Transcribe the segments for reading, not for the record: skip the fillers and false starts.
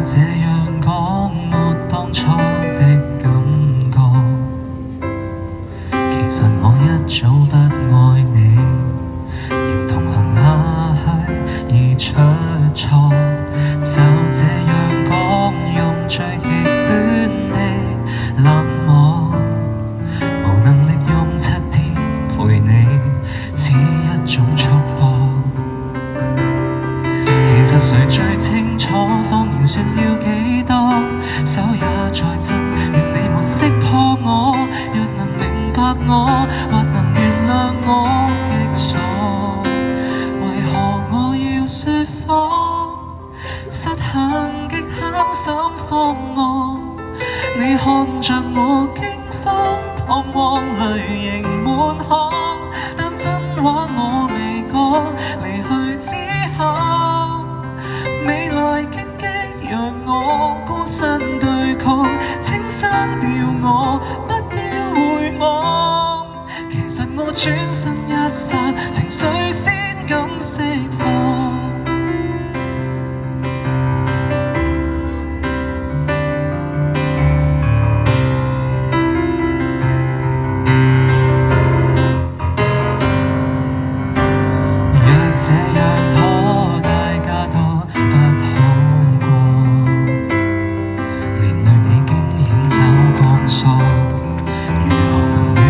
這樣講，沒當初的感覺。其實我一早不愛你，要同行下去而出錯。就這樣講，用最極端的冷漠，無能力用7天陪你，似一種束縛。其實誰最清楚，謊言說了幾多，手也在震，願你沒識破我。若能明白我，或能原諒我極傻。為何我要說謊？失衡極狠心放我，你看着我驚慌彷徨，淚盈滿腔，但真話我未講。離去之後，未來荊棘讓我孤身對抗，請刪掉我，不要回望。其實我轉身一剎，情緒先敢釋放。這樣拖大家都不好過，連累你驚險找光疏，如何能與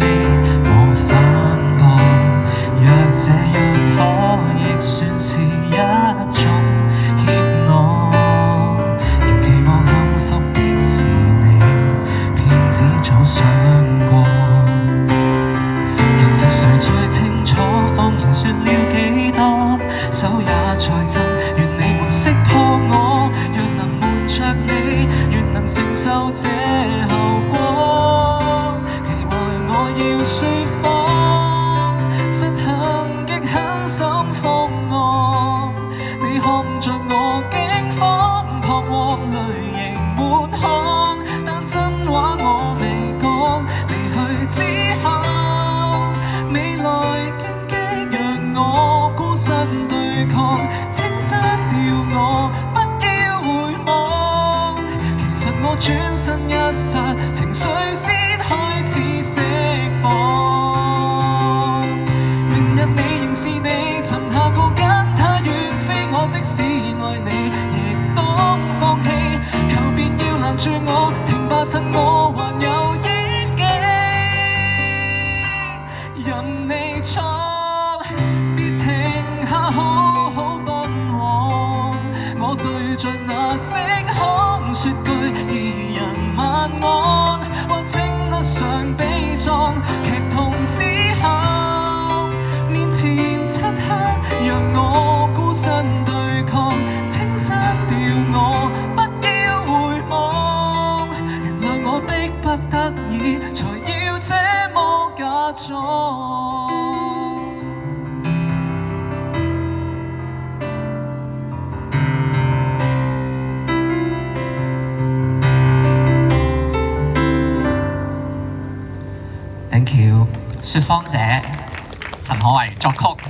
你我反駁？若這樣拖亦算是一種怯懦，仍期望幸福的是你，騙子早想過。其實誰最清楚，謊言說了幾多，手也在震，願你沒識破我。若能瞞着你，越能承受這後果。期待我要說謊，失衡極狠心放我。你看着我驚慌彷徨，淚盈滿腔，但真話我未講。離去之後，未來荊棘讓我孤身對抗，請刪掉我，不要回望。其實我轉身一剎，情緒先開始釋放。明日你仍是你，曾下過跟他遠飛，我即使愛你，亦當放棄。求別要攔住我，停吧，趁我還有演技。任你闖，別停下，好好奔往。我對着那星空說句二人晚安，或稱得上悲壯。劇痛之後，面前漆黑，讓我孤身對抗，請刪掉我，不要回望。原來我逼不得已，才要這麼假裝。Thank you，説謊者陳可為作曲。